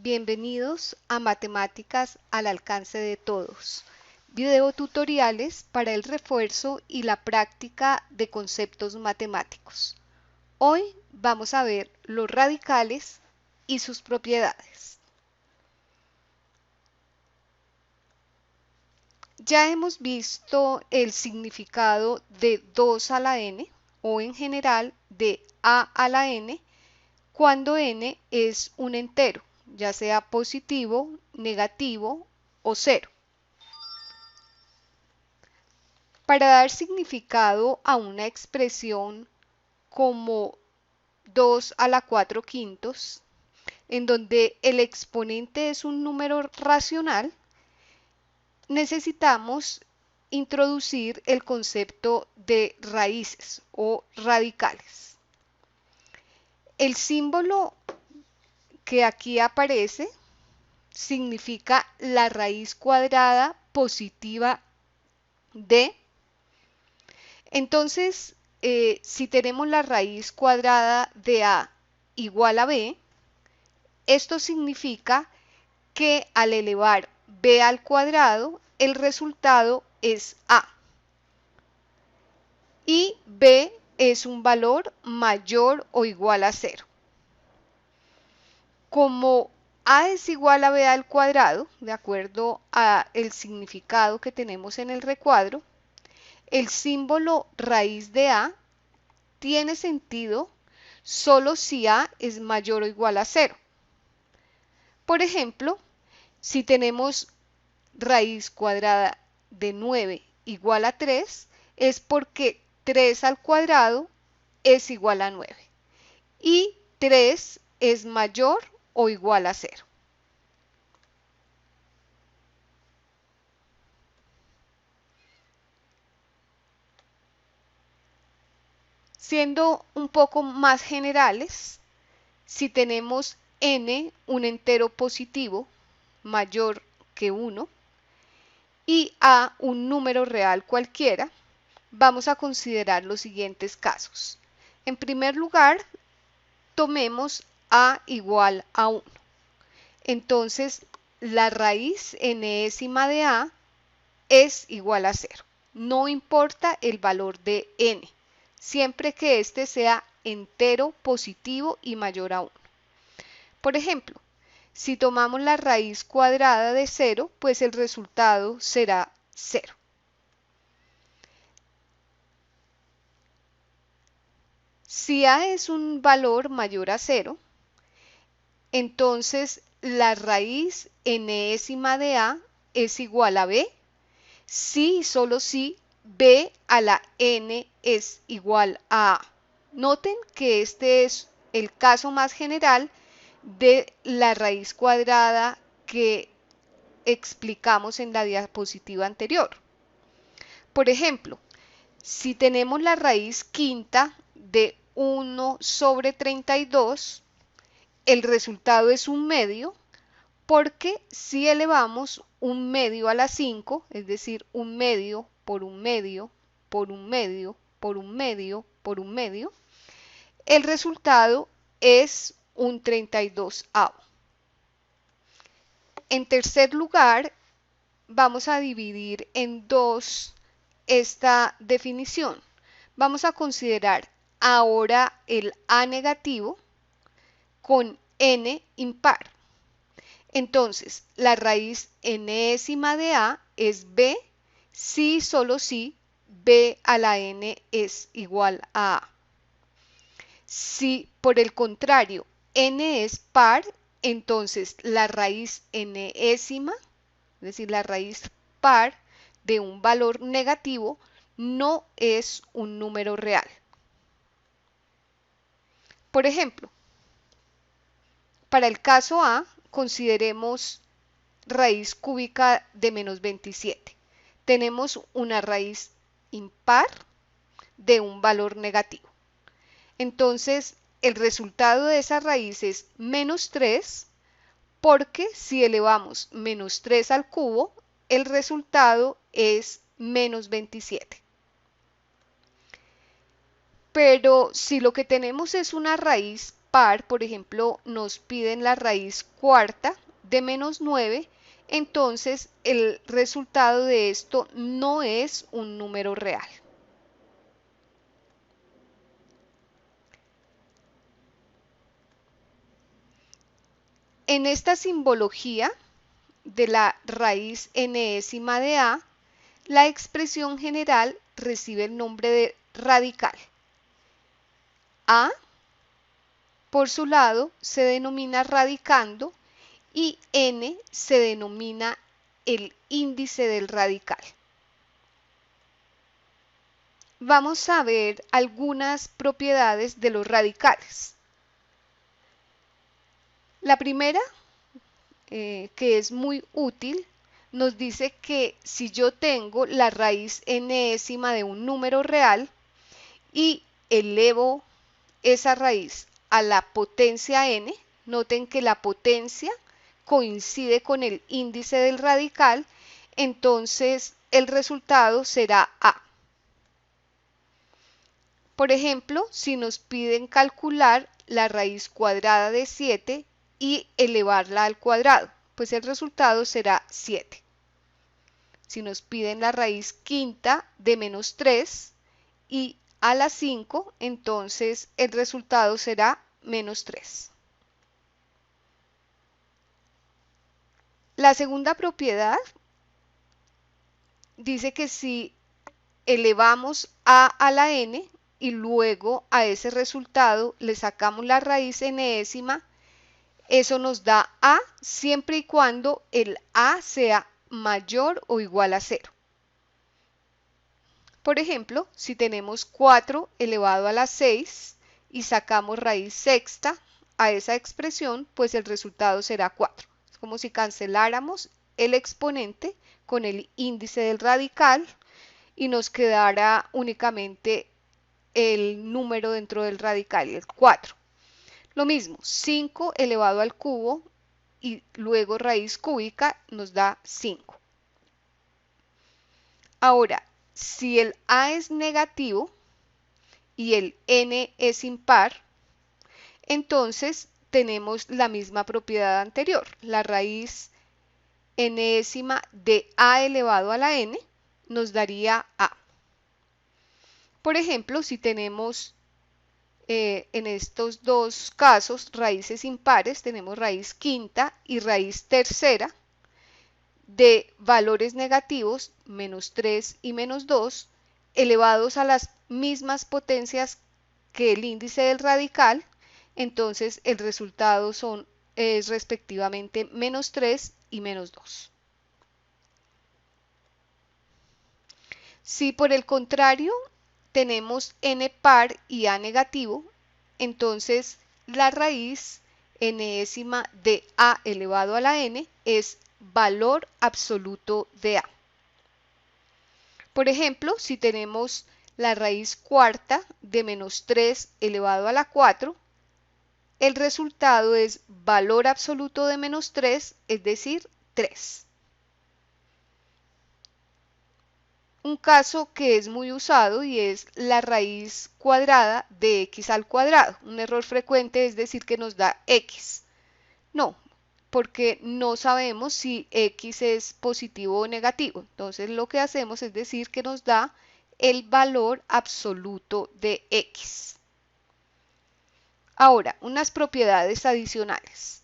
Bienvenidos a Matemáticas al alcance de todos. Video tutoriales para el refuerzo y la práctica de conceptos matemáticos. Hoy vamos a ver los radicales y sus propiedades. Ya hemos visto el significado de 2 a la n o en general de a la n cuando n es un entero, ya sea positivo, negativo o cero. Para dar significado a una expresión como 2 a la 4 quintos, en donde el exponente es un número racional, necesitamos introducir el concepto de raíces o radicales. El símbolo que aquí aparece significa la raíz cuadrada positiva de. Entonces, si tenemos la raíz cuadrada de a igual a b, esto significa que al elevar b al cuadrado, el resultado es a. Y b es un valor mayor o igual a 0. Como a es igual a b al cuadrado, de acuerdo al significado que tenemos en el recuadro, el símbolo raíz de a tiene sentido solo si a es mayor o igual a 0. Por ejemplo, si tenemos raíz cuadrada de 9 igual a 3, es porque 3 al cuadrado es igual a 9 y 3 es mayor o igual a 0. Siendo un poco más generales, si tenemos n un entero positivo mayor que 1 y a un número real cualquiera, vamos a considerar los siguientes casos. En primer lugar, tomemos a igual a 1. Entonces, la raíz enésima de a es igual a 0. No importa el valor de n, siempre que éste sea entero positivo y mayor a 1. Por ejemplo, si tomamos la raíz cuadrada de 0, pues el resultado será 0. Si a es un valor mayor a 0, entonces la raíz enésima de a es igual a b, si y solo si b a la n es igual a a. Noten que este es el caso más general de la raíz cuadrada que explicamos en la diapositiva anterior. Por ejemplo, si tenemos la raíz quinta de 1 sobre 32, el resultado es un medio, porque si elevamos un medio a la 5, es decir, un medio por un medio por un medio por un medio por un medio, el resultado es un 32avo. En tercer lugar, vamos a dividir en dos esta definición. Vamos a considerar ahora el a negativo con n impar. Entonces, la raíz enésima de a es b, si y solo si b a la n es igual a a. Si por el contrario n es par, entonces la raíz enésima, es decir, la raíz par de un valor negativo, no es un número real. Por ejemplo, para el caso A, consideremos raíz cúbica de menos 27. Tenemos una raíz impar de un valor negativo. Entonces, el resultado de esa raíz es menos 3, porque si elevamos menos 3 al cubo, el resultado es menos 27. Pero si lo que tenemos es una raíz par, por ejemplo, nos piden la raíz cuarta de menos 9, entonces el resultado de esto no es un número real. En esta simbología de la raíz enésima de a, la expresión general recibe el nombre de radical. A, por su lado, se denomina radicando y n se denomina el índice del radical. Vamos a ver algunas propiedades de los radicales. La primera, que es muy útil, nos dice que si yo tengo la raíz enésima de un número real y elevo esa raíz a la potencia n, noten que la potencia coincide con el índice del radical, entonces el resultado será a. Por ejemplo, si nos piden calcular la raíz cuadrada de 7 y elevarla al cuadrado, pues el resultado será 7. Si nos piden la raíz quinta de menos 3 y a la 5, entonces el resultado será menos 3. La segunda propiedad dice que si elevamos a la n y luego a ese resultado le sacamos la raíz enésima, eso nos da a siempre y cuando el a sea mayor o igual a 0. Por ejemplo, si tenemos 4 elevado a la 6 y sacamos raíz sexta a esa expresión, pues el resultado será 4. Es como si canceláramos el exponente con el índice del radical y nos quedara únicamente el número dentro del radical, el 4. Lo mismo, 5 elevado al cubo y luego raíz cúbica nos da 5. Ahora, si el a es negativo y el n es impar, entonces tenemos la misma propiedad anterior. La raíz enésima de a elevado a la n nos daría a. Por ejemplo, si tenemos en estos dos casos raíces impares, tenemos raíz quinta y raíz tercera de valores negativos, menos 3 y menos 2, elevados a las mismas potencias que el índice del radical, entonces el resultado es respectivamente menos 3 y menos 2. Si por el contrario tenemos n par y a negativo, entonces la raíz enésima de a elevado a la n es valor absoluto de a. Por ejemplo, si tenemos la raíz cuarta de menos 3 elevado a la 4, el resultado es valor absoluto de menos 3, es decir, 3. Un caso que es muy usado y es la raíz cuadrada de x al cuadrado. Un error frecuente es decir que nos da x. No, porque no sabemos si x es positivo o negativo. Entonces lo que hacemos es decir que nos da el valor absoluto de x. Ahora, unas propiedades adicionales.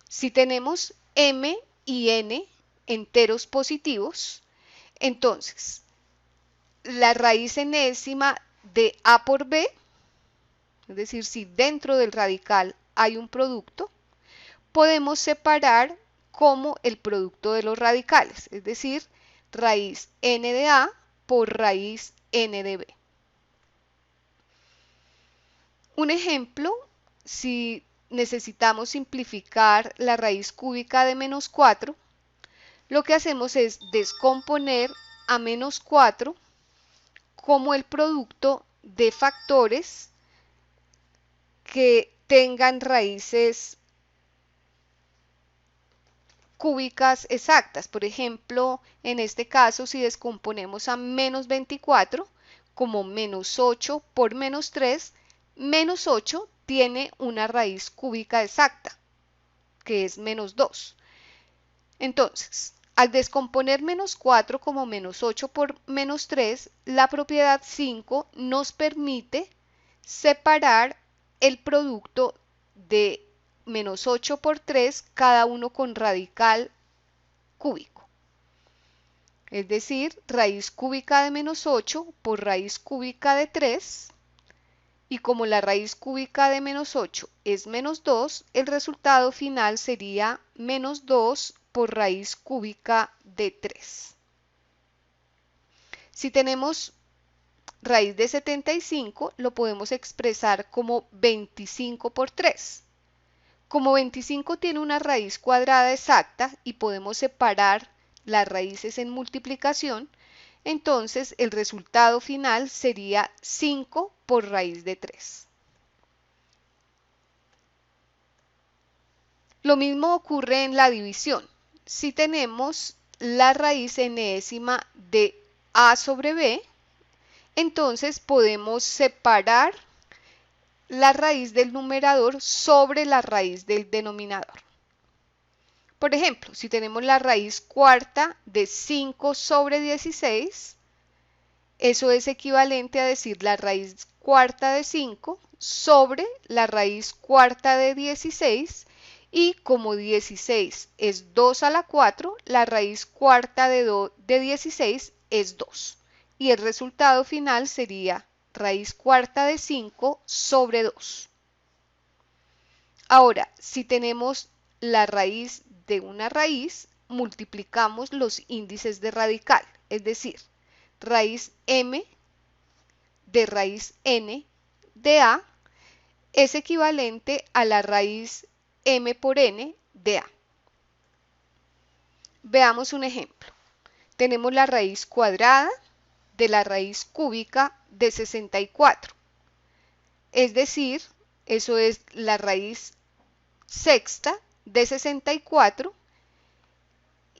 Si tenemos m y n enteros positivos, entonces la raíz enésima de a por b, es decir, si dentro del radical hay un producto, podemos separar como el producto de los radicales, es decir, raíz n de a por raíz n de b. Un ejemplo, si necesitamos simplificar la raíz cúbica de menos 4, lo que hacemos es descomponer a menos 4 como el producto de factores que tengan raíces cúbicas exactas. Por ejemplo, en este caso, si descomponemos a menos 24 como menos 8 por menos 3, menos 8 tiene una raíz cúbica exacta, que es menos 2. Entonces, al descomponer menos 4 como menos 8 por menos 3, la propiedad 5 nos permite separar el producto de menos 8 por 3, cada uno con radical cúbico. Es decir, raíz cúbica de menos 8 por raíz cúbica de 3. Y como la raíz cúbica de menos 8 es menos 2, el resultado final sería menos 2 por raíz cúbica de 3. Si tenemos raíz de 75, lo podemos expresar como 25 por 3. Como 25 tiene una raíz cuadrada exacta y podemos separar las raíces en multiplicación, entonces el resultado final sería 5 por raíz de 3. Lo mismo ocurre en la división. Si tenemos la raíz enésima de a sobre b, entonces podemos separar la raíz del numerador sobre la raíz del denominador. Por ejemplo, si tenemos la raíz cuarta de 5 sobre 16, eso es equivalente a decir la raíz cuarta de 5 sobre la raíz cuarta de 16, y como 16 es 2 a la 4, la raíz cuarta de 16 es 2. Y el resultado final sería raíz cuarta de 5 sobre 2. Ahora, si tenemos la raíz de una raíz, multiplicamos los índices de radical, es decir, raíz m de raíz n de a es equivalente a la raíz m por n de a. Veamos un ejemplo. Tenemos la raíz cuadrada de la raíz cúbica de 64. Es decir, eso es la raíz sexta de 64,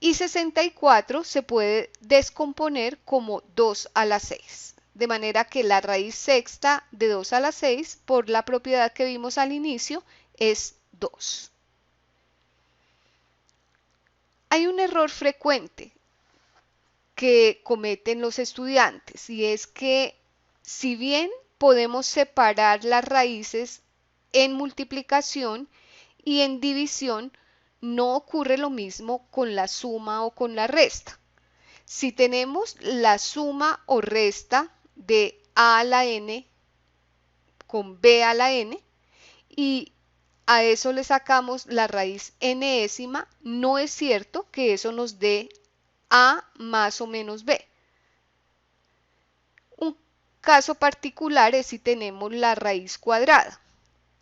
y 64 se puede descomponer como 2 a la 6. De manera que la raíz sexta de 2 a la 6, por la propiedad que vimos al inicio, es 2. Hay un error frecuente que cometen los estudiantes, y es que si bien podemos separar las raíces en multiplicación y en división, no ocurre lo mismo con la suma o con la resta. Si tenemos la suma o resta de a a la n con b a la n y a eso le sacamos la raíz enésima, no es cierto que eso nos dé a más o menos b. Un caso particular es si tenemos la raíz cuadrada.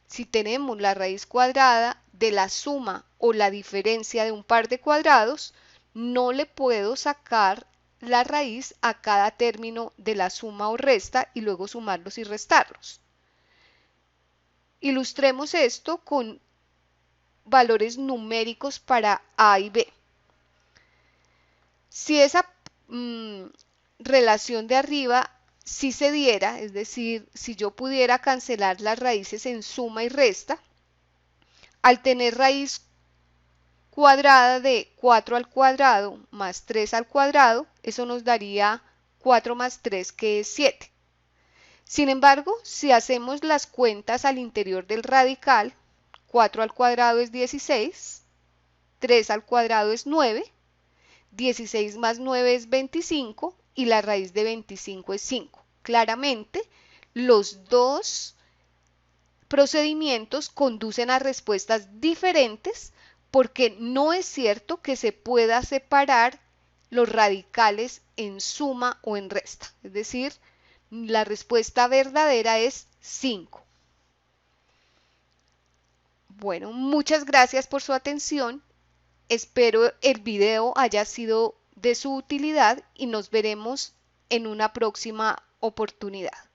Si tenemos la raíz cuadrada de la suma o la diferencia de un par de cuadrados, no le puedo sacar la raíz a cada término de la suma o resta y luego sumarlos y restarlos. Ilustremos esto con valores numéricos para a y b. Si esa relación de arriba sí se diera, es decir, si yo pudiera cancelar las raíces en suma y resta, al tener raíz cuadrada de 4 al cuadrado más 3 al cuadrado, eso nos daría 4 más 3, que es 7. Sin embargo, si hacemos las cuentas al interior del radical, 4 al cuadrado es 16, 3 al cuadrado es 9, 16 más 9 es 25 y la raíz de 25 es 5. Claramente, los dos procedimientos conducen a respuestas diferentes, porque no es cierto que se pueda separar los radicales en suma o en resta. Es decir, la respuesta verdadera es 5. Bueno, muchas gracias por su atención. Espero el video haya sido de su utilidad y nos veremos en una próxima oportunidad.